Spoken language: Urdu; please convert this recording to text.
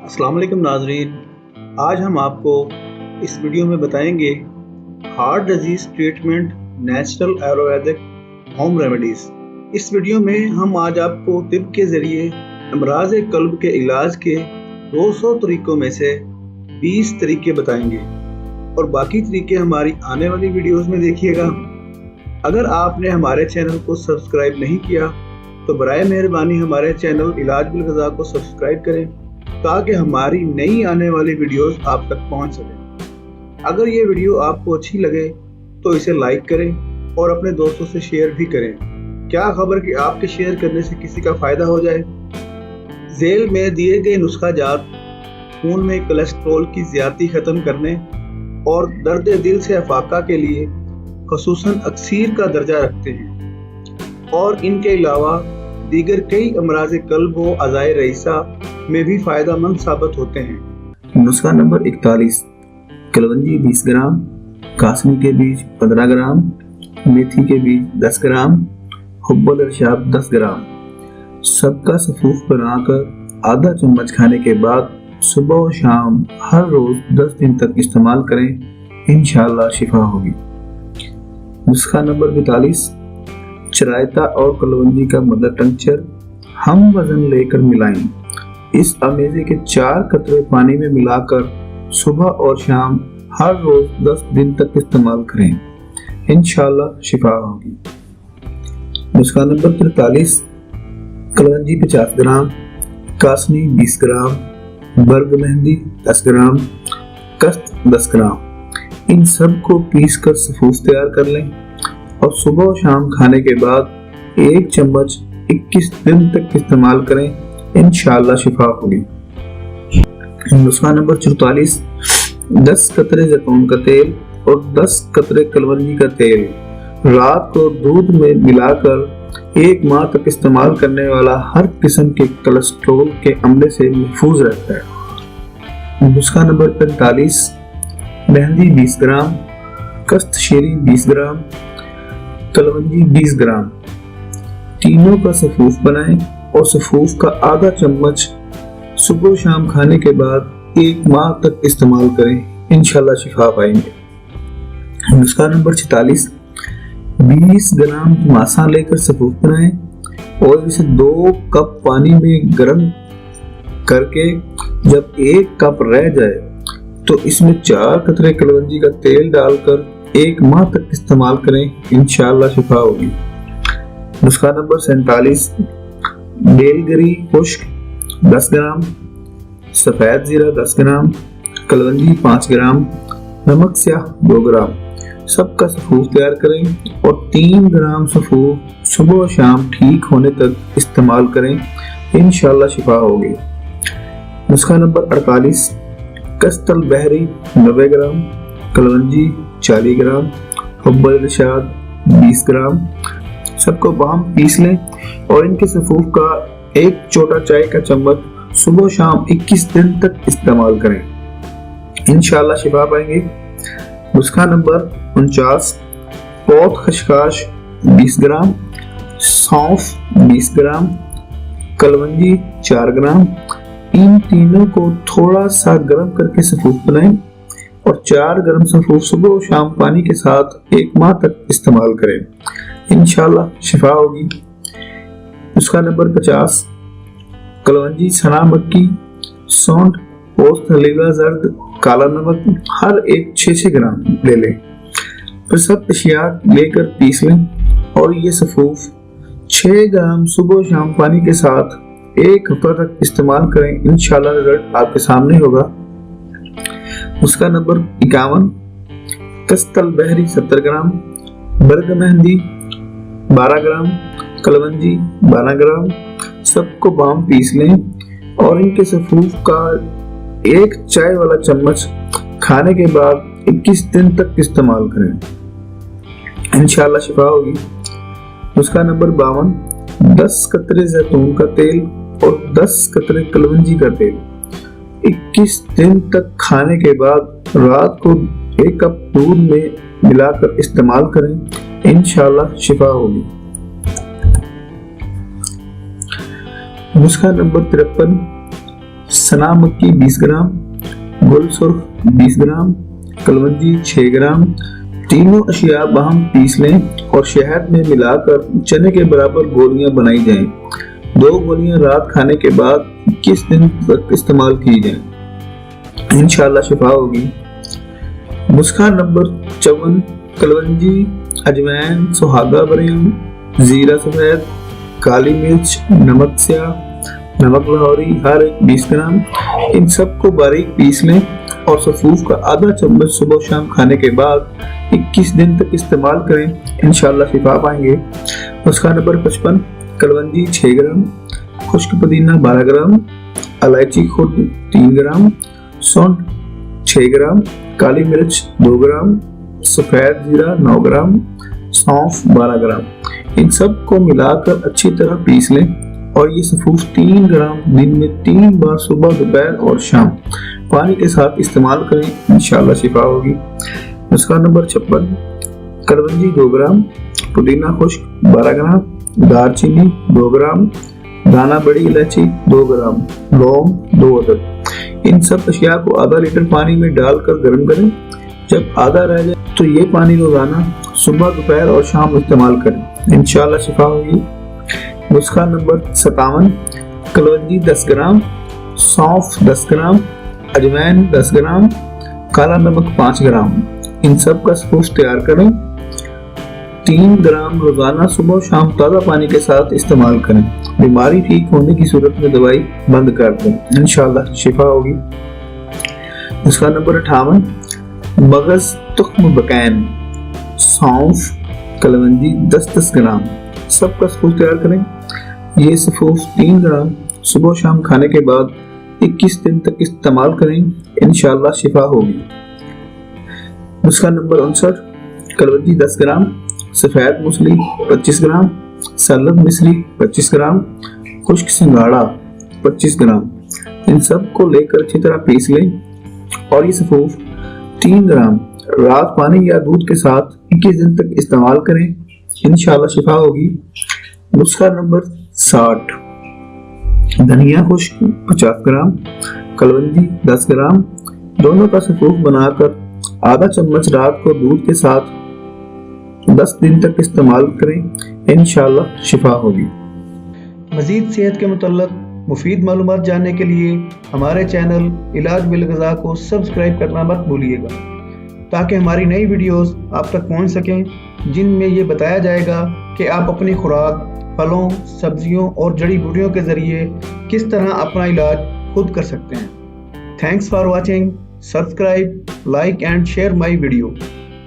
السلام علیکم ناظرین، آج ہم آپ کو اس ویڈیو میں بتائیں گے heart disease treatment natural Ayurvedic home remedies. اس ویڈیو میں ہم آج آپ کو طب کے ذریعے امراض قلب کے علاج کے 200 طریقوں میں سے 20 طریقے بتائیں گے، اور باقی طریقے ہماری آنے والی ویڈیوز میں دیکھیے گا۔ اگر آپ نے ہمارے چینل کو سبسکرائب نہیں کیا تو برائے مہربانی ہمارے چینل علاج بالغذا کو سبسکرائب کریں تاکہ ہماری نئی آنے والی ویڈیوز آپ تک پہنچ سکیں۔ اگر یہ ویڈیو آپ کو اچھی لگے تو اسے لائک کریں اور اپنے دوستوں سے شیئر بھی کریں۔ کیا خبر کہ آپ کے شیئر کرنے سے کسی کا فائدہ ہو جائے۔ ذیل میں دیے گئے نسخہ جات خون میں کولیسٹرول کی زیادتی ختم کرنے اور درد دل سے افاقہ کے لیے خصوصاً اکسیر کا درجہ رکھتے ہیں، اور ان کے علاوہ دیگر کئی امراض قلب و اعضائے رئیسہ میں بھی فائدہ مند ثابت ہوتے ہیں۔ نسخہ نمبر 41، کلونجی 20 گرام، کاسنی کے بیج 15 گرام، میتھی کے بیج 10 گرام، حب الارشاد 10 گرام۔ سب کا سفوف بنا کر آدھا چمچ کھانے کے بعد صبح و شام ہر روز 10 دن تک استعمال کریں، انشاءاللہ شفا ہوگی۔ نسخہ نمبر 42، چرائتا اور کلونجی کا مدر ٹنکچر ہم وزن لے کر ملائیں۔ اس امیزے کے 4 قطرے پانی میں ملا کر صبح اور شام ہر روز 10 دن تک استعمال کریں، انشاءاللہ شفا ہوگی۔ نسخہ number 43، kalonji 50 gram, Kasni 20 gram, برگ مہندی 10 گرام، کست 10 گرام۔ ان سب کو پیس کر سفوف تیار کر لیں اور صبح و شام کھانے کے بعد 1 چمچ 21 دن تک استعمال کریں، انشاءاللہ شفا ہوگی۔ نسخہ نمبر 44، 10 قطرے زیتون کا تیل اور 10 قطرے کلونجی کا تیل رات کو دودھ میں ملا کر 1 ماہ تک استعمال کرنے والا ہر قسم کے کولیسٹرول کے عملے سے محفوظ رہتا ہے۔ نسخہ نمبر 45، مہندی 20 گرام، کست شیری 20 گرام، کلونجی 20 گرام۔ تینوں کا سفوف بنائیں اور سفوف کا آدھا چمچ صبح و شام کھانے کے بعد 1 ماہ تک استعمال کریں، انشاءاللہ شفا پائیں گے۔ نسخہ نمبر 46، 20 گرام ماسا لے کر سفوف بنائیں اور اسے 2 کپ پانی میں گرم کر کے جب 1 کپ رہ جائے تو اس میں 4 قطرے کلونجی کا تیل ڈال کر 1 ماہ تک استعمال کریں، انشاءاللہ شفا ہوگی۔ نسخہ نمبر 47، بیل گری خشک 10 گرام، سفید زیرہ 10 گرام، کلونجی 5 گرام، نمک سیاہ 2 گرام۔ سب کا سفوف تیار کریں اور 3 گرام سفوف صبح و شام ٹھیک ہونے تک استعمال کریں، انشاءاللہ شفا ہوگی۔ نسخہ نمبر 48، کست البحری 90 گرام، کلونجی 40 گرام، حب الارشاد 20 گرام۔ سب کو باہم پیس لیں اور ان کے سفوف کا 1 چھوٹا چائے کا چمچ صبح و شام 21 دن تک استعمال کریں، انشاءاللہ شفا پائیں گے۔ نسخہ نمبر 49، پوت خشخاش 20 گرام، سونف 20 گرام، کلونجی 4 گرام۔ ان تینوں کو تھوڑا سا گرم کر کے سفوف بنائیں اور 4 گرم سفوف صبح و شام پانی کے ساتھ 1 ماہ تک استعمال کریں، انشاءاللہ شفا ہوگی۔ نسخہ نمبر 50، کلونجی، سنا مکی، سونڈ، پوست ہلیلا زرد، کالا نمک ہر ایک 6 گرام لے لیں۔ پھر سب اشیاء لے کر پیس لیں اور یہ سفوف 6 گرام صبح و شام پانی کے ساتھ 1 ہفتہ تک استعمال کریں، انشاءاللہ رزلٹ آپ کے سامنے ہوگا۔ نسخہ نمبر 51، کست البحری 70 گرام، برگ مہندی 12 گرام، کلونجی 12 گرام۔ سب کو باہم پیس لیں اور ان کے سفوف کا 1 چائے والا چمچ کھانے کے بعد 21 دن تک استعمال کریں، انشاءاللہ شفا ہوگی۔ نسخہ نمبر 52، 10 قطرے زیتون کا تیل اور 10 قطرے کلونجی کا تیل 21 دن تک کھانے کے بعد رات کو 1 کپ دودھ میں ملا کر استعمال کریں، انشاءاللہ شفا ہوگی۔ نسخہ نمبر 53، سنا مکی 20 گرام، گل سرخ 20 گرام، کلونجی 6 گرام، تینوں اشیاء باہم پیس لیں اور شہد میں ملا کر چنے کے برابر گولیاں بنائی جائیں۔ 2 گولیاں رات کھانے کے بعد 21 دن تک استعمال کی جائیں، انشاءاللہ شفا ہوگی۔ نسخہ نمبر 54، کلونجی، اجوین، سہاگا بریم، زیرہ سفید، کالی مرچ، نمک سیاہ، نمک لاہوری ہر ایک 20 گرام، ان سب کو باریک پیس لیں اور سفوف کا آدھا چمچ صبح و شام کھانے کے بعد 21 دن تک استعمال کریں، انشاءاللہ شفا پائیں گے۔ نسخہ نمبر 55، کلونجی 6 گرام، خشک پودینہ 12 گرام، الائچی خرد 3 گرام، سونڈ 6 گرام، کالی مرچ 2 گرام، سفید زیرہ 9 گرام، سونف 12 گرام، ان سب کو ملا کر اچھی طرح پیس لیں اور یہ سفوف 3 گرام دن میں 3 بار صبح، دوپہر اور شام پانی کے ساتھ استعمال کریں، انشاءاللہ شفا ہوگی۔ نسخہ نمبر 56، کلونجی 2 گرام، پودینہ خشک 12 گرام، دار چینی 2 گرام، دانہ بڑی الائچی 2 گرام، لونگ 2 عدد، ان سب اشیاء کو آدھا لیٹر پانی میں ڈال کر گرم کریں۔ جب آدھا رہ جائے تو یہ پانی روزانہ صبح، دوپہر اور شام استعمال کریں، انشاءاللہ شفا ہوگی۔ نسخہ نمبر 57، کلونجی 10 گرام، سونف 10 گرام، اجوین 10 گرام، کالا نمک 5 گرام، ان سب کا سفوف تیار کریں۔ 3 گرام روزانہ صبح و شام تازہ پانی کے ساتھ استعمال کریں۔ بیماری ٹھیک ہونے کی صورت میں دوائی بند کر دیں، انشاءاللہ شفا ہوگی۔ نسخہ نمبر 58، مغز، تخم بکین، سونف، کلونجی 10 گرام، سب کا سفوف تیار کریں۔ یہ سفوف 3 گرام صبح و شام کھانے کے بعد 21 دن تک استعمال کریں، انشاءاللہ شفا ہوگی۔ نسخہ نمبر 59، کلونجی 10 گرام، سفید موسلی 25 گرام، سلب مصری 25 گرام، خشک سنگھاڑا 25 گرام، ان سب کو لے کر اچھی طرح پیس لیں اور یہ سفوف 3 گرام رات پانی یا دودھ کے ساتھ 21 دن تک استعمال کریں، انشاءاللہ شفا ہوگی۔ نسخہ نمبر 60، دھنیا خشک 50 گرام، کلونجی 10 گرام، دونوں کا سفوف بنا کر آدھا چمچ رات کو دودھ کے ساتھ 10 دن تک استعمال کریں، انشاءاللہ شفا ہوگی۔ مزید صحت کے متعلق مفید معلومات جاننے کے لیے ہمارے چینل علاج بالغذا کو سبسکرائب کرنا مت بھولیے گا، تاکہ ہماری نئی ویڈیوز آپ تک پہنچ سکیں، جن میں یہ بتایا جائے گا کہ آپ اپنی خوراک، پھلوں، سبزیوں اور جڑی بوٹیوں کے ذریعے کس طرح اپنا علاج خود کر سکتے ہیں۔ Thanks for watching, subscribe, like and share my video.